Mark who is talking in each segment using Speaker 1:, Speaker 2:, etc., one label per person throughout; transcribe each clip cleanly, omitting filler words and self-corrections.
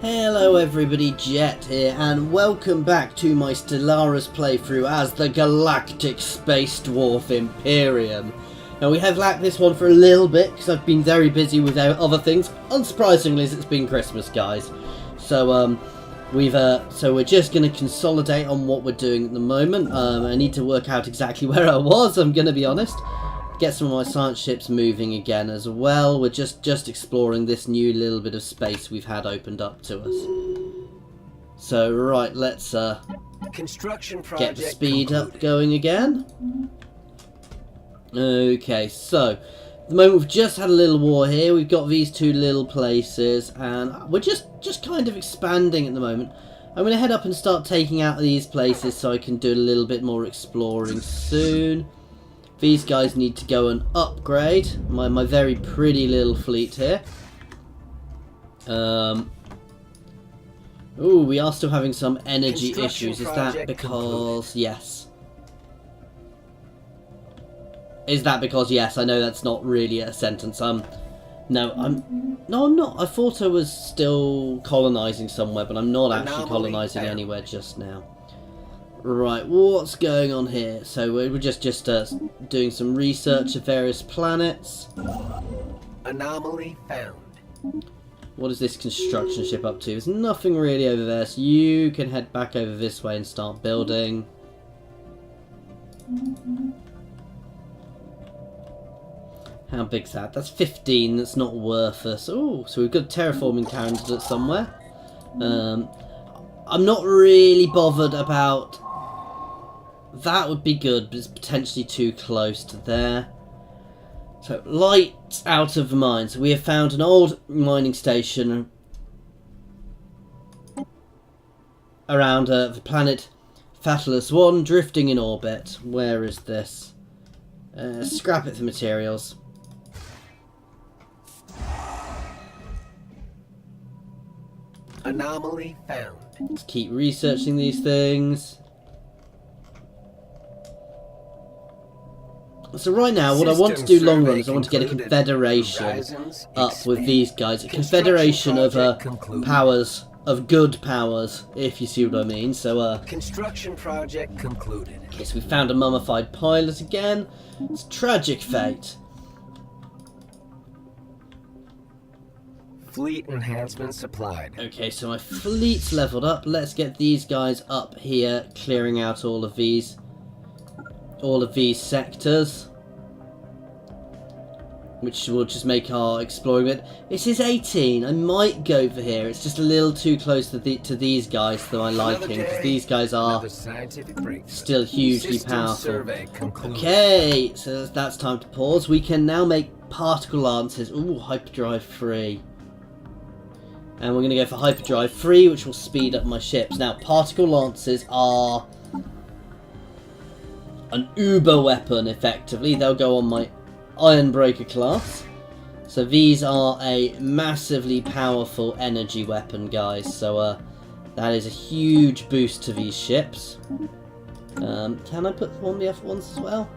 Speaker 1: Hello everybody, Jet here, and welcome back to my Stellaris playthrough as the Galactic Space Dwarf Imperium. Now we have lacked this one for a little bit because I've been very busy with other things. Unsurprisingly, as it's been Christmas, guys. So we're just going to consolidate on what we're doing at the moment. I need to work out exactly where I was, I'm going to be honest. Get some of my science ships moving again as well. We're just exploring this new little bit of space we've had opened up to us. So right, let's
Speaker 2: Construction project
Speaker 1: get the speed
Speaker 2: concluded.
Speaker 1: up going again. Okay, so at the moment we've just had a little war here. We've got these two little places, and we're just kind of expanding at the moment. I'm going to head up and start taking out these places so I can do a little bit more exploring soon. These guys need to go and upgrade my very pretty little fleet here. Ooh, we are still having some energy issues. Is that because... Yes. Is that because... Yes, I know that's not really a sentence. No, I'm not. I thought I was still colonising somewhere, but I'm not actually colonising anywhere just now. Right, what's going on here? So we're just doing some research of various planets.
Speaker 2: Anomaly found.
Speaker 1: What is this construction ship up to? There's nothing really over there, so you can head back over this way and start building. How big's that? That's 15, that's not worth us. Oh, so we've got a terraforming candidate somewhere. I'm not really bothered about... That would be good, but it's potentially too close to there. So, light out of the mine. So we have found an old mining station around the planet Fatalus 1, drifting in orbit. Where is this? Scrap it for materials.
Speaker 2: Anomaly found.
Speaker 1: Let's keep researching these things. So right now, what I want to do long run is I want to get a confederation up with these guys. A confederation of powers, of good powers, if you see what I mean. So
Speaker 2: construction project concluded.
Speaker 1: Okay, so we found a mummified pilot again. It's tragic fate.
Speaker 2: Fleet enhancement supplied.
Speaker 1: Okay, so my fleet's leveled up. Let's get these guys up here, clearing out all of these sectors, which will just make our exploring bit. This is 18. I might go for here. It's just a little too close to these guys that I liking, because these guys are still hugely powerful. Okay, so that's time to pause. We can now make particle lances. Ooh, hyperdrive 3. And we're going to go for hyperdrive 3, which will speed up my ships. Now, particle lances are an uber weapon, effectively. They'll go on my Ironbreaker class. So these are a massively powerful energy weapon, guys. So that is a huge boost to these ships. Can I put them on the F1s as well?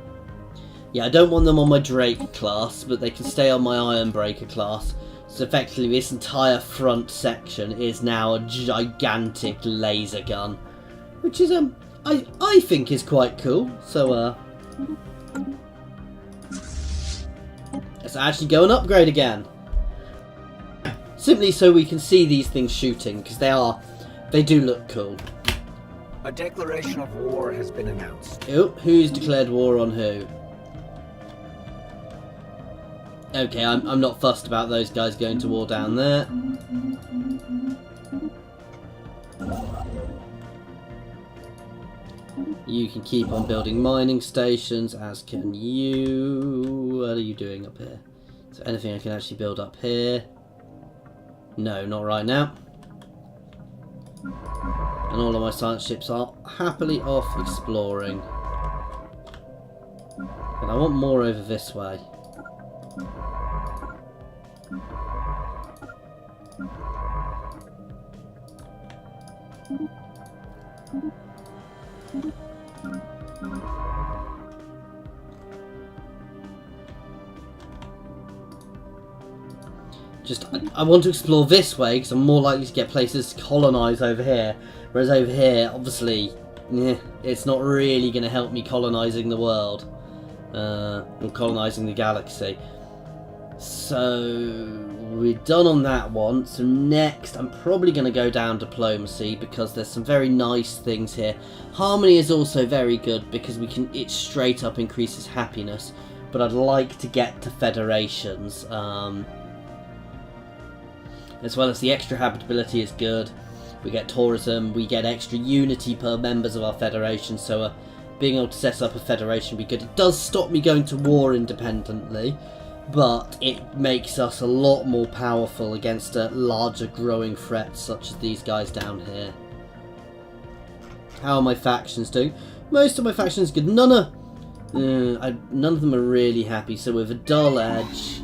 Speaker 1: Yeah, I don't want them on my Drake class, but they can stay on my Ironbreaker class. So effectively this entire front section is now a gigantic laser gun, which is I think is quite cool. So let's actually go and upgrade again. Simply so we can see these things shooting, because they do look cool.
Speaker 2: A declaration of war has been announced.
Speaker 1: Oh, who's declared war on who? Okay, I'm not fussed about those guys going to war down there. You can keep on building mining stations, as can you. What are you doing up here? Is there anything I can actually build up here? No, not right now. And all of my science ships are happily off exploring. But I want more over this way. I want to explore this way because I'm more likely to get places to colonise over here. Whereas over here, obviously, it's not really going to help me colonising the world. Or colonising the galaxy. So we're done on that one. So next I'm probably going to go down diplomacy because there's some very nice things here. Harmony is also very good because it straight up increases happiness. But I'd like to get to federations. As well as the extra habitability is good. We get tourism, we get extra unity per members of our federation, so being able to set up a federation would be good. It does stop me going to war independently, but it makes us a lot more powerful against larger growing threats such as these guys down here. How are my factions doing? Most of my factions are good. None of them are really happy, so with a dull edge...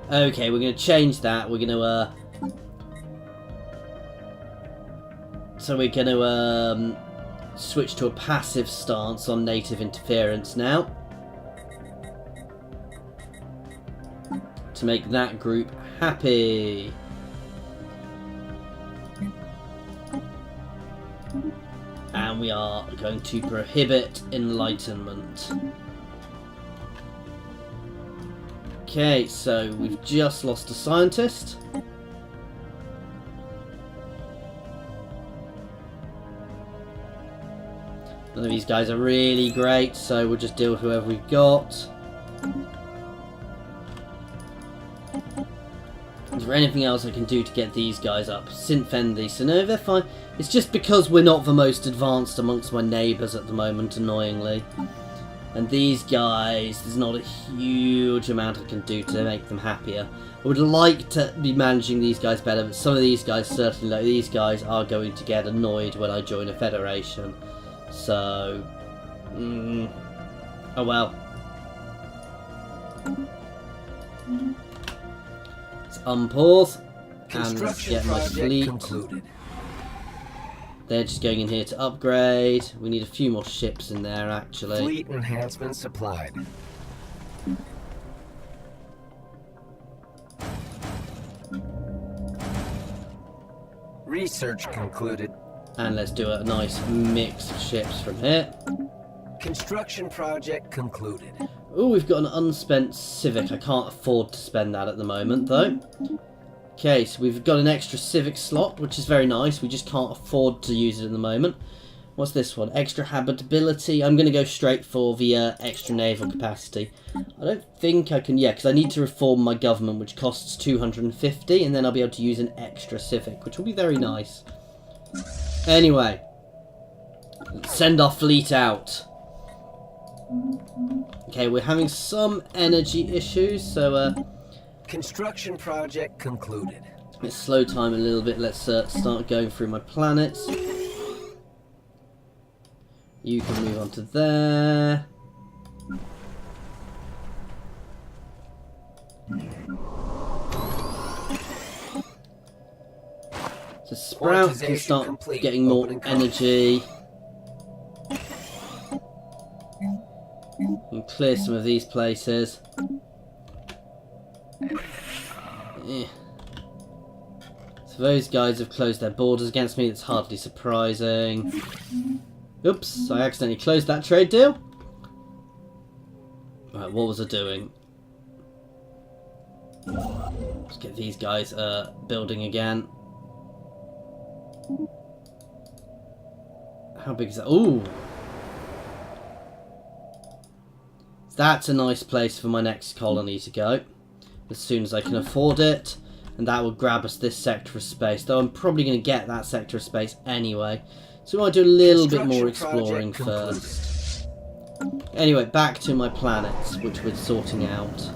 Speaker 1: Okay, we're going to change that. We're going to, so we're going to, switch to a passive stance on native interference now. To make that group happy. And we are going to prohibit enlightenment. Okay, so we've just lost a scientist. None of these guys are really great, so we'll just deal with whoever we've got. Is there anything else I can do to get these guys up? Synth-Envy, so no, they're fine. It's just because we're not the most advanced amongst my neighbours at the moment, annoyingly. And these guys, there's not a huge amount I can do to make them happier. I would like to be managing these guys better, but some of these guys, certainly like these guys, are going to get annoyed when I join a federation. So, oh well. Let's unpause and let's get my fleet. Concluded. They're just going in here to upgrade. We need a few more ships in there, actually.
Speaker 2: Fleet enhancement supplied. Research concluded.
Speaker 1: And let's do a nice mix of ships from here.
Speaker 2: Construction project concluded.
Speaker 1: Oh, we've got an unspent Civic. I can't afford to spend that at the moment, though. Okay, so we've got an extra Civic slot, which is very nice. We just can't afford to use it at the moment. What's this one? Extra habitability. I'm going to go straight for the extra naval capacity. I don't think I can... Yeah, because I need to reform my government, which costs 250, and then I'll be able to use an extra Civic, which will be very nice. Anyway, let's send our fleet out. Okay, we're having some energy issues, so...
Speaker 2: Construction project concluded.
Speaker 1: Let's slow time a little bit. Let's start going through my planets. You can move on to there. So Sprout can start getting more energy. And clear some of these places. Yeah. So those guys have closed their borders against me. That's hardly surprising. Oops, I accidentally closed that trade deal. Right, what was I doing? Let's get these guys building again. How big is that? Ooh! That's a nice place for my next colony to go. As soon as I can afford it. And that will grab us this sector of space. Though I'm probably going to get that sector of space anyway. So we might do a little bit more exploring first. Anyway, back to my planets, which we're sorting out.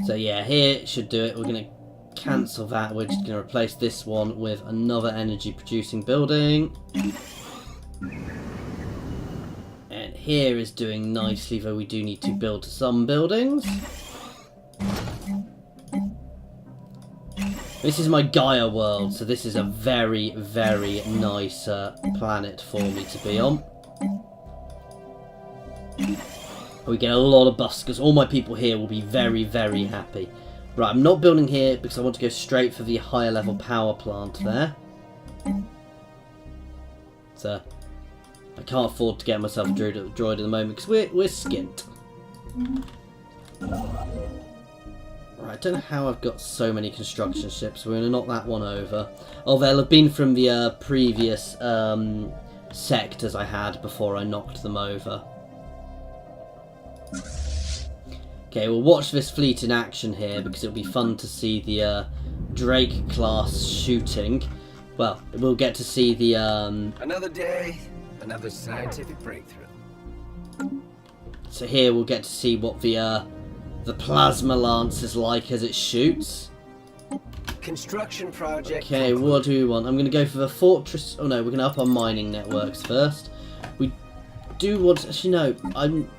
Speaker 1: So yeah, here should do it. We're going to cancel that. We're just going to replace this one with another energy producing building. And here is doing nicely, though we do need to build some buildings. This is my Gaia world, so this is a very, very nice planet for me to be on. We get a lot of buffs because all my people here will be very, very happy. Right, I'm not building here because I want to go straight for the higher level power plant there. So I can't afford to get myself a droid at the moment because we're skint. Right, I don't know how I've got so many construction ships. We're going to knock that one over. Oh, they'll have been from the previous sectors I had before I knocked them over. Okay, we'll watch this fleet in action here because it'll be fun to see the Drake class shooting. Well, we'll get to see the
Speaker 2: Another day, another scientific breakthrough.
Speaker 1: So here we'll get to see what the plasma lance is like as it shoots.
Speaker 2: Construction project.
Speaker 1: Okay,
Speaker 2: concluded.
Speaker 1: what do we want? I'm going to go for the fortress. Oh no, we're going to up our mining networks first. We do want. Actually, no,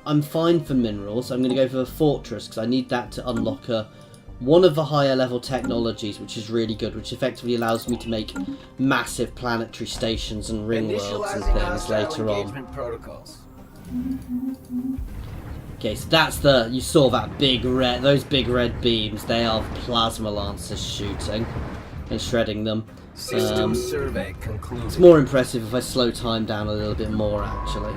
Speaker 1: I'm fine for minerals. I'm going to go for the fortress because I need that to unlock one of the higher level technologies, which is really good, which effectively allows me to make massive planetary stations and ring worlds and things later on.
Speaker 2: Protocols.
Speaker 1: Okay, so that's you saw that those big red beams, they are plasma lancers shooting and shredding them.
Speaker 2: System survey concluded.
Speaker 1: It's more impressive if I slow time down a little bit more, actually.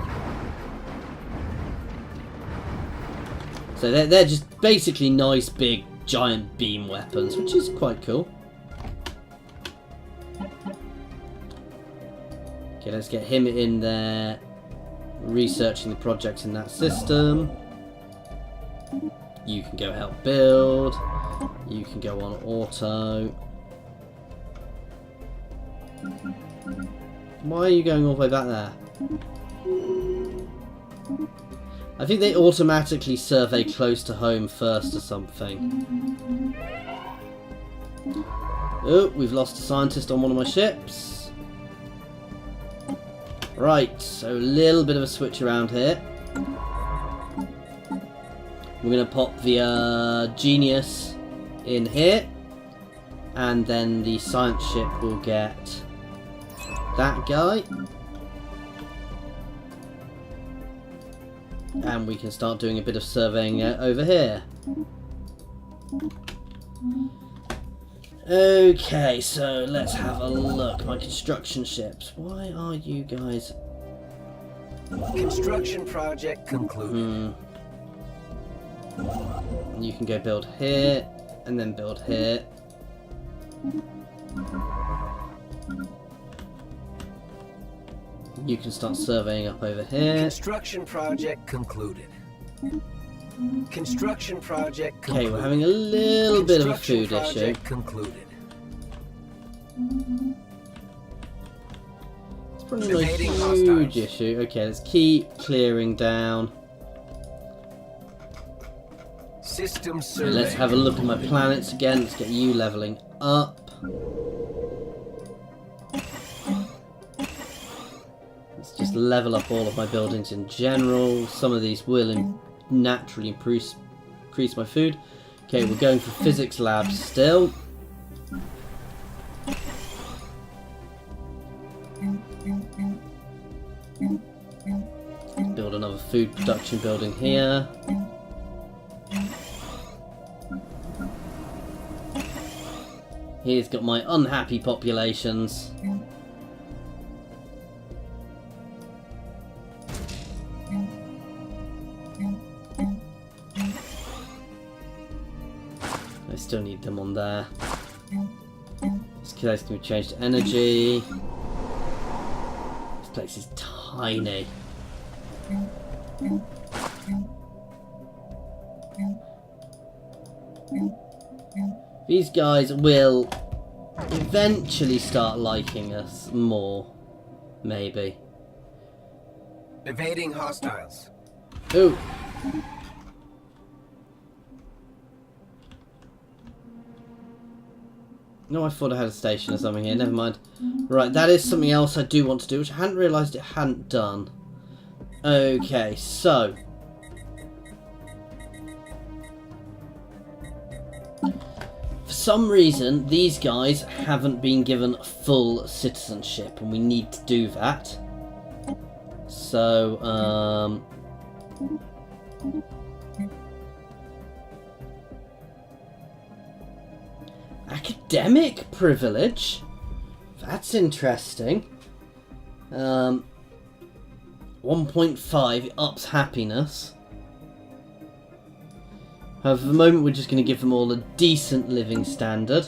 Speaker 1: So they're just basically nice big giant beam weapons, which is quite cool. Okay, let's get him in there, researching the projects in that system. You can go help build. You can go on auto. Why are you going all the way back there? I think they automatically survey close to home first or something. Oh, we've lost a scientist on one of my ships. Right, so a little bit of a switch around here. We're going to pop the Genius in here. And then the science ship will get that guy. And we can start doing a bit of surveying over here. Okay, so let's have a look. My construction ships. Why are you guys...
Speaker 2: Construction project concluded.
Speaker 1: You can go build here, and then build here. You can start surveying up over here.
Speaker 2: Construction project concluded. Construction project concluded.
Speaker 1: Okay, we're having a little bit of a food issue.
Speaker 2: Concluded.
Speaker 1: It's probably not a huge issue. Okay, let's keep clearing down.
Speaker 2: System survey.
Speaker 1: Let's have a look at my planets again. Let's get you leveling up. Let's just level up all of my buildings in general. Some of these will naturally increase my food. Okay, we're going for physics labs still. Build another food production building here. Here's got my unhappy populations. I still need them on there. This place can be changed to energy. This place is tiny. These guys will eventually start liking us more, maybe.
Speaker 2: Evading hostiles.
Speaker 1: Ooh. No, I thought I had a station or something here. Never mind. Right, that is something else I do want to do, which I hadn't realised it hadn't done. Okay, so... for some reason, these guys haven't been given full citizenship, and we need to do that. So, academic privilege? That's interesting. 1.5 ups happiness. However, for the moment we're just going to give them all a decent living standard.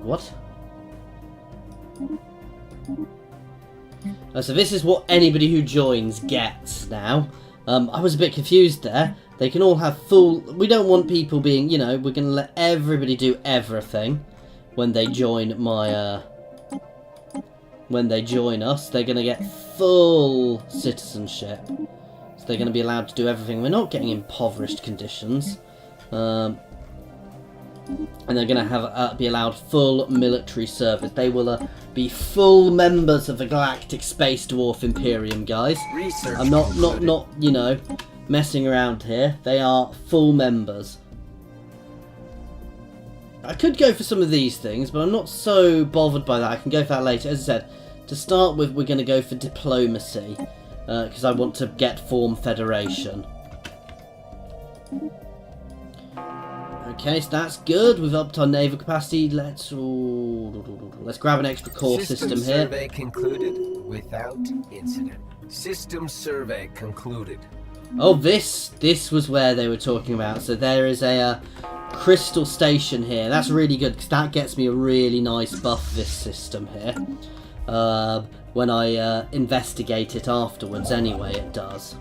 Speaker 1: What? Oh, so this is what anybody who joins gets now. I was a bit confused there. They can all have full... We don't want people being, you know, we're going to let everybody do everything when they join my... when they join us. They're going to get full citizenship. So they're going to be allowed to do everything. We're not getting impoverished conditions. And they're going to have be allowed full military service. They will be full members of the Galactic Space Dwarf Imperium, guys. I'm not, you know, messing around here. They are full members. I could go for some of these things, but I'm not so bothered by that. I can go for that later. As I said, to start with, we're going to go for diplomacy, because I want to form federation. Okay, so that's good. We've upped our naval capacity. Let's grab an extra core system here.
Speaker 2: Survey concluded without incident. System survey concluded.
Speaker 1: Oh, this was where they were talking about. So there is a crystal station here. That's really good because that gets me a really nice buff. This system here. When I investigate it afterwards, anyway, it does.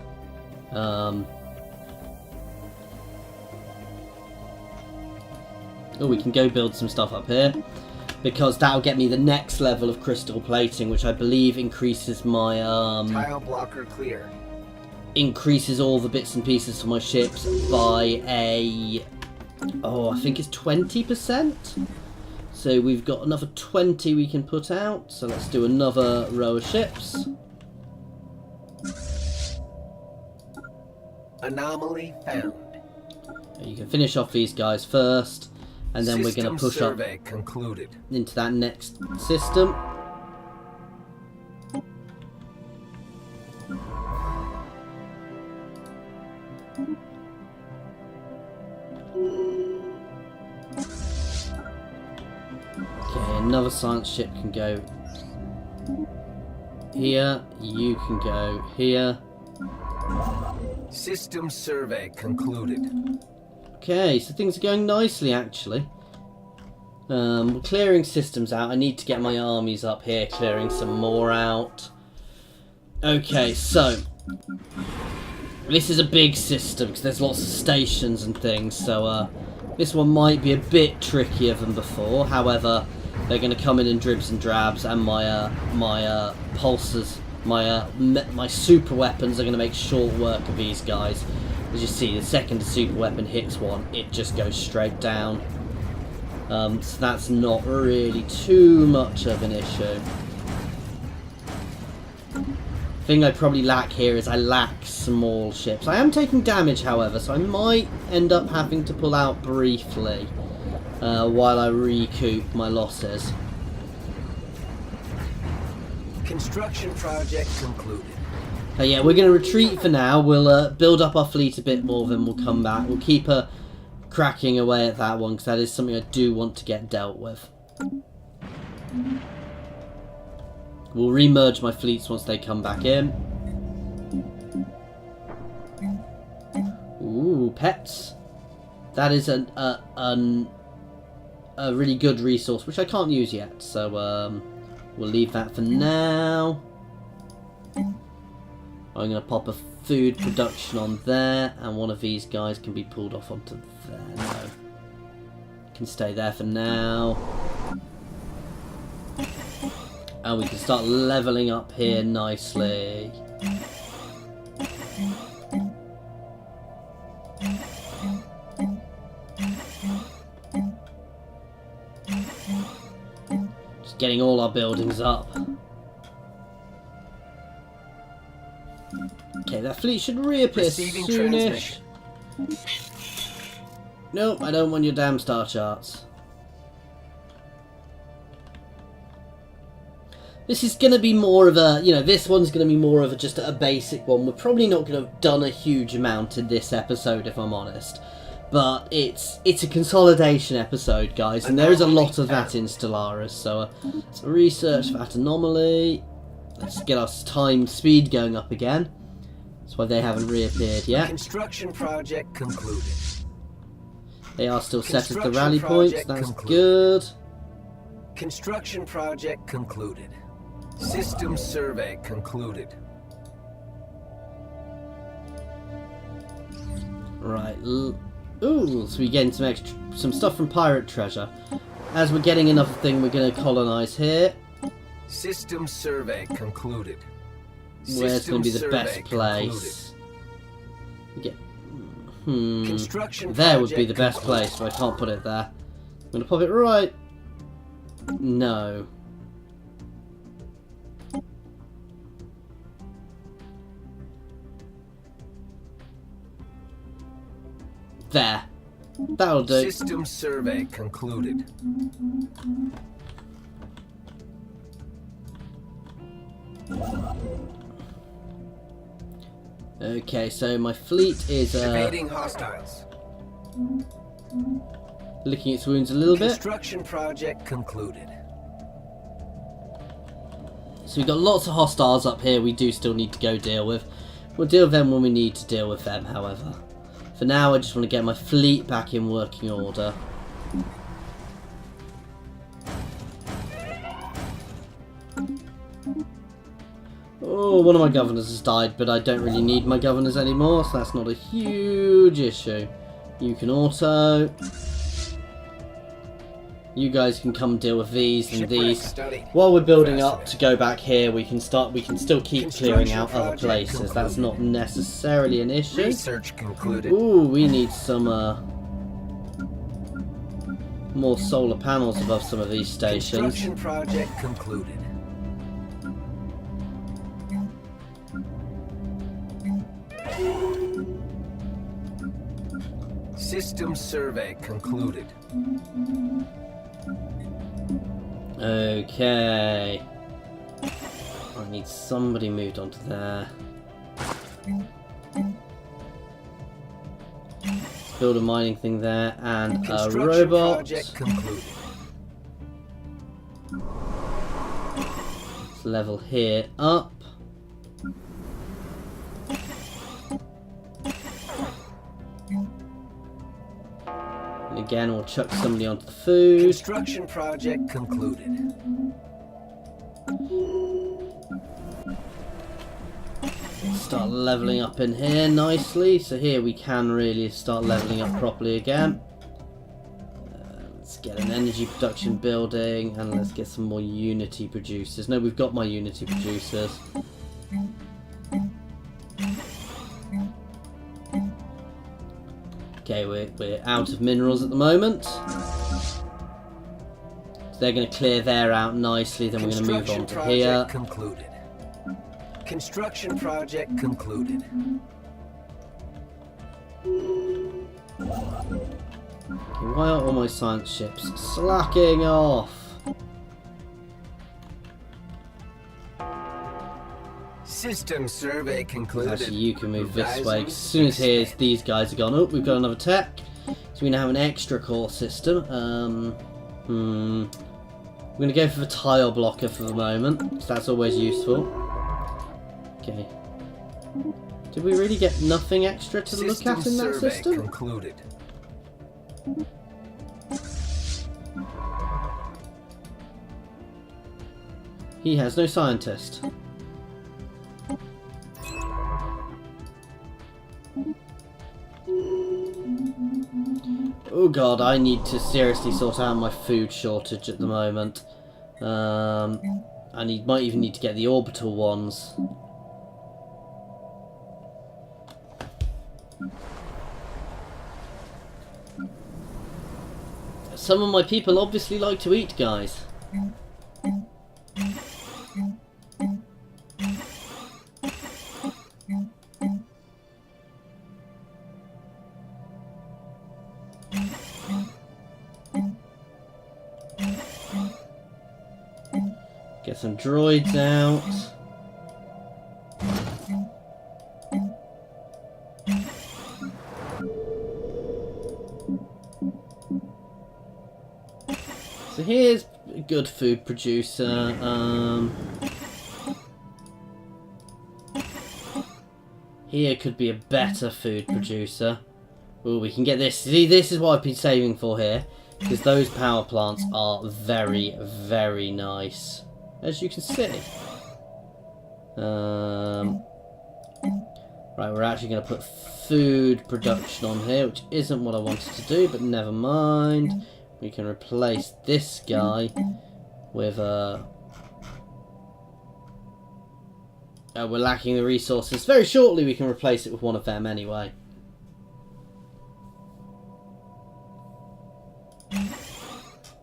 Speaker 1: Oh, we can go build some stuff up here, because that'll get me the next level of crystal plating, which I believe increases my
Speaker 2: tile blocker clear.
Speaker 1: Increases all the bits and pieces for my ships by I think it's 20%. So we've got another 20 we can put out. So let's do another row of ships.
Speaker 2: Anomaly found.
Speaker 1: You can finish off these guys first. And then we're going to push up into that next system. Okay, another science ship can go here. You can go here.
Speaker 2: System survey concluded.
Speaker 1: Okay, so things are going nicely, actually. We're clearing systems out. I need to get my armies up here, clearing some more out. Okay, so this is a big system because there's lots of stations and things. So this one might be a bit trickier than before. However, they're going to come in dribs and drabs, and my pulsers, my super weapons are going to make short work of these guys. As you see, the second a super weapon hits one, it just goes straight down. So that's not really too much of an issue. The thing I probably lack here is I lack small ships. I am taking damage, however, so I might end up having to pull out briefly while I recoup my losses.
Speaker 2: Construction project concluded.
Speaker 1: Yeah, we're going to retreat for now. We'll build up our fleet a bit more, then we'll come back. We'll keep cracking away at that one, because that is something I do want to get dealt with. We'll re-merge my fleets once they come back in. Ooh, pets. That is a really good resource, which I can't use yet. So we'll leave that for now. I'm going to pop a food production on there, and one of these guys can be pulled off onto there. No. Can stay there for now. And we can start leveling up here nicely. Just getting all our buildings up. Okay, that fleet should reappear soonish. Nope, I don't want your damn star charts. This is going to be more of a, you know, this one's going to be more of just a basic one. We're probably not going to have done a huge amount in this episode, if I'm honest. But it's a consolidation episode, guys, and there is a lot of that in Stellaris. So let's research that anomaly. Let's get our time speed going up again. That's why they haven't reappeared yet.
Speaker 2: Construction project concluded.
Speaker 1: They are still set at the rally points. That's good.
Speaker 2: Construction project concluded. System survey concluded.
Speaker 1: Right. Ooh, so we're getting some stuff from pirate treasure. As we're getting another thing, we're going to colonize here.
Speaker 2: System survey concluded.
Speaker 1: Where's going to be the best place? There would be the best place, but I can't put it there. I'm going to pop it right. No. There. That'll do.
Speaker 2: System survey concluded.
Speaker 1: Okay, so my fleet is
Speaker 2: Evading hostiles.
Speaker 1: licking its wounds a little bit.
Speaker 2: Construction project concluded.
Speaker 1: So we've got lots of hostiles up here we do still need to go deal with. We'll deal with them when we need to deal with them, however. For now, I just want to get my fleet back in working order. Oh, one of my governors has died, but I don't really need my governors anymore, so that's not a huge issue. You can auto. You guys can come deal with these and these. While we're building up to go back here, we can still keep clearing out other places. That's not necessarily an issue.
Speaker 2: Research concluded.
Speaker 1: Ooh, we need some more solar panels above some of these stations.
Speaker 2: Construction project concluded. System survey concluded.
Speaker 1: Okay. I need somebody moved onto there. Build a mining thing there and a robot.
Speaker 2: Project concluded.
Speaker 1: Let's level here up. And again, we'll chuck somebody onto the food.
Speaker 2: Construction project concluded.
Speaker 1: Start leveling up in here nicely. So here we can really start leveling up properly again. Let's get an energy production building and let's get some more Unity producers. No, we've got my Unity producers. Okay, we're out of minerals at the moment. So they're going to clear there out nicely, then we're going to move on to here.
Speaker 2: Concluded. Construction project concluded.
Speaker 1: Okay, why are all my science ships slacking off?
Speaker 2: System survey concluded.
Speaker 1: Actually, you can move this way. As soon as these guys are gone. Oh, we've got another tech. So we now have an extra core system. I'm going to go for the tile blocker for the moment. So that's always useful. Okay. Did we really get nothing extra to look at in that system?
Speaker 2: Concluded.
Speaker 1: He has no scientist. Oh god, I need to seriously sort out my food shortage at the moment. I might even need to get the orbital ones. Some of my people obviously like to eat, guys. some droids out. So here's a good food producer. Here could be a better food producer. Oh, we can get this. See, this is what I've been saving for here. Because those power plants are very, very nice. As you can see. Right, we're actually going to put food production on here, which isn't what I wanted to do, but never mind. We can replace this guy with a... we're lacking the resources. Very shortly we can replace it with one of them anyway.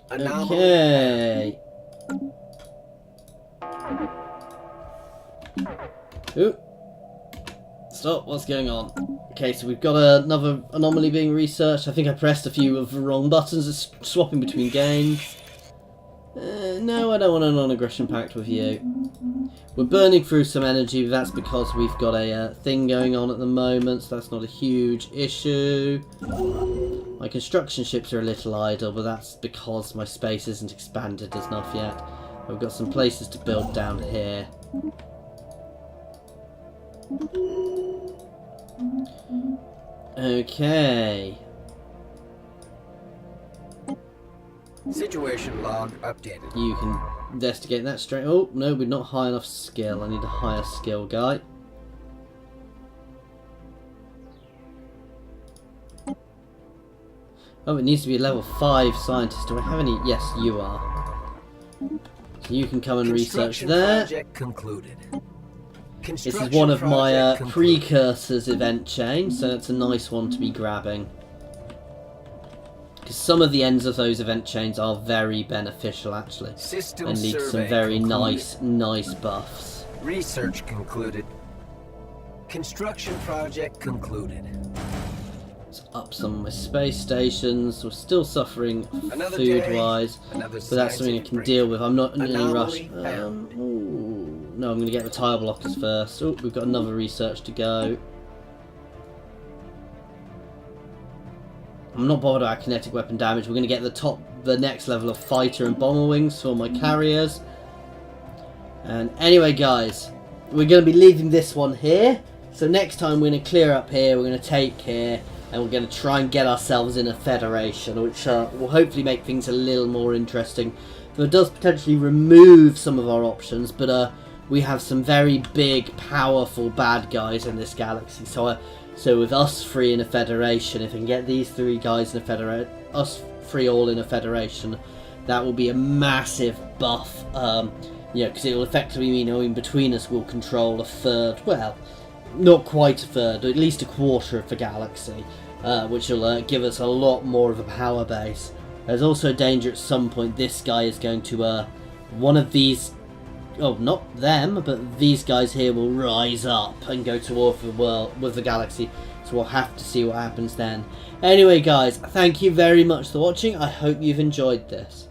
Speaker 1: Okay. Ooh. Stop, what's going on? Okay, so we've got another anomaly being researched. I think I pressed a few of the wrong buttons. It's swapping between games. No, I don't want a non-aggression pact with you. We're burning through some energy, but that's because we've got a thing going on at the moment, so that's not a huge issue. My construction ships are a little idle, but that's because my space isn't expanded enough yet. I've got some places to build down here. Okay.
Speaker 2: Situation log updated.
Speaker 1: You can investigate that straight. Oh, no, we're not high enough skill. I need a higher skill guy. Oh, it needs to be a level 5 scientist. Do I have any? Yes, you are. So you can come and research there.
Speaker 2: Project concluded.
Speaker 1: This is one of my precursors event chain, so that's a nice one to be grabbing. Because some of the ends of those event chains are very beneficial, actually.
Speaker 2: System
Speaker 1: and lead to some very nice buffs.
Speaker 2: Research concluded. Construction project concluded.
Speaker 1: Let's up some of my space stations. We're still suffering food-wise, but that's something I can deal with. I'm not in any rush. No, I'm going to get the tile blockers first. Oh, we've got another research to go. I'm not bothered about kinetic weapon damage. We're going to get the next level of fighter and bomber wings for my carriers. And anyway, guys, we're going to be leaving this one here. So next time we're going to clear up here. We're going to take here, and we're going to try and get ourselves in a federation, which will hopefully make things a little more interesting. So it does potentially remove some of our options, but we have some very big, powerful bad guys in this galaxy. So with us three in a federation, if we can get these three guys in a federation, us three all in a federation, that will be a massive buff. Because it will effectively mean, in between us we'll control a third, well, not quite a third, at least a quarter of the galaxy, which will give us a lot more of a power base. There's also danger at some point this guy is going to, one of these, oh, not them, but these guys here will rise up and go to war with the world, with the galaxy. So we'll have to see what happens then. Anyway, guys, thank you very much for watching. I hope you've enjoyed this.